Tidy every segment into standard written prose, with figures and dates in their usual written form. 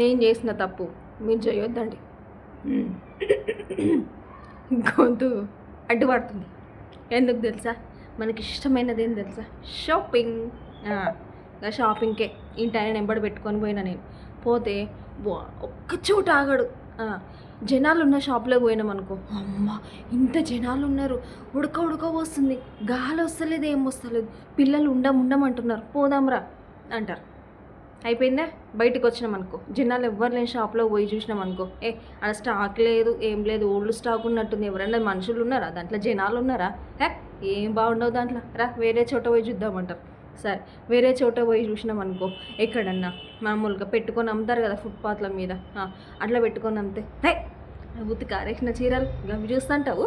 నేను చేసిన తప్పు మీరు చేయొద్దండి. గొంతు అడ్డుపడుతుంది. ఎందుకు తెలుసా? మనకి ఇష్టమైనది ఏం తెలుసా? షాపింగ్. షాపింగ్కే ఇంటి ఆయన వెంబడి పెట్టుకొని పోయినా నేను. పోతే ఒక్క చోట ఆగడు. జనాలు ఉన్న షాప్లో పోయినామనుకో, అమ్మ ఇంత జనాలు ఉన్నారు, ఉడక ఉడక వస్తుంది, గాలి వస్తలేదు, ఏం వస్తలేదు, పిల్లలు ఉండమంటున్నారు, పోదాంరా అంటారు. అయిపోయిందా? బయటకు వచ్చినామనుకో, జనాలు ఎవ్వరు లేని షాప్లో పోయి చూసినామనుకో, అక్కడ స్టాక్ లేదు, ఏం లేదు, ఓల్డ్ స్టాక్ ఉన్నట్టుంది, ఎవరైనా మనుషులు ఉన్నారా దాంట్లో, జనాలు ఉన్నారా, ఏం బాగుండవు దాంట్లో, రా వేరే చోట పోయి చూద్దామంటారు. సరే వేరే చోట పోయి చూసినామనుకో, ఎక్కడన్నా మామూలుగా పెట్టుకొని అమ్ముతారు కదా ఫుట్పాత్ల మీద, అట్లా పెట్టుకొని అమ్మితే ఉతికి ఆరేసిన చీరలు గవి చూస్తుంటావు.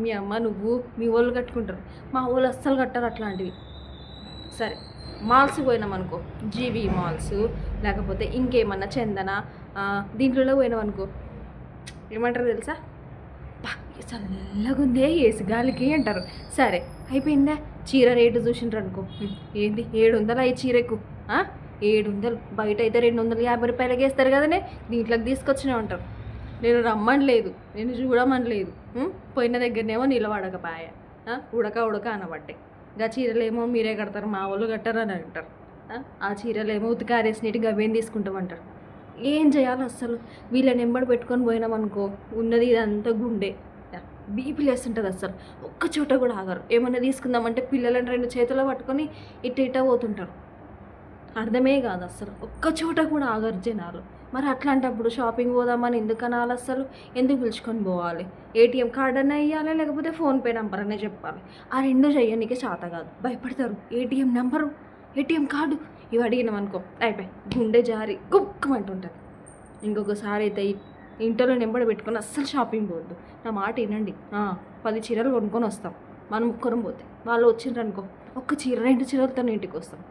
మీ అమ్మ నువ్వు మీ వాళ్ళు కట్టుకుంటారు, మా వాళ్ళు అస్సలు కట్టరు అట్లాంటివి. సరే మాల్స్ పోయినామనుకో, జీవి మాల్స్ లేకపోతే ఇంకేమన్నా చందన దీంట్లో పోయినామనుకో, ఏమంటారు తెలుసా? చల్లగుందే ఏసి గాలికి అంటారు. సరే అయిపోయిందా? చీర రేటు చూసిండ్రు అనుకో, ఏంది 700 ఈ చీరకు? 700 బయట అయితే 250 రూపాయలకి వేస్తారు కదనే, దీంట్లోకి తీసుకొచ్చినా ఉంటారు. నేను రమ్మని లేదు, నేను చూడమని లేదు, పోయిన దగ్గరనేమో నిలబడకపాయ, ఉడక అనబట్టే. గా చీరలేమో మీరే కడతారు, మా వాళ్ళు కట్టారు అని అంటారు. ఆ చీరలేమో ఉతికారేసినట్టు గవేం తీసుకుంటామంటారు. ఏం చేయాలి అస్సలు? వీళ్ళని ఎంబడి పెట్టుకొని పోయినామనుకో, ఉన్నది ఇదంతా గుండె, బీపీ లేస్తుంటుంది. అస్సలు ఒక్క చోట కూడా ఆగరు. ఏమన్నా తీసుకుందామంటే పిల్లలని 2 చేతుల్లో పట్టుకొని ఇట్ట పోతుంటారు. అర్థమే కాదు అస్సలు, ఒక్క చోట కూడా ఆగరు జనాలు. మరి అట్లాంటప్పుడు షాపింగ్ పోదామని ఎందుకు అనాలి? అస్సలు ఎందుకు పిలుచుకొని పోవాలి? ఏటీఎం కార్డ్ అన్నా ఇవ్వాలి, లేకపోతే ఫోన్పే నెంబర్ అనే చెప్పాలి. ఆ 2 చెయ్యనికే చేత కాదు, భయపడతారు. ఏటీఎం నెంబరు, ఏటీఎం కార్డు ఇవి అడిగినామనుకో, అయిపోయి గుండె జారి కుక్కమంటుంటుంది. ఇంకొకసారి అయితే ఇంట్లో నెంబర్ పెట్టుకొని అస్సలు షాపింగ్ పోవద్దు. నా మాట వినండి. 10 చీరలు కొనుక్కొని వస్తాం, మనం ముక్కరం పోతే. వాళ్ళు వచ్చిండ్రు అనుకో, ఒక్క చీర 2 చీరలతో ఇంటికి వస్తాం.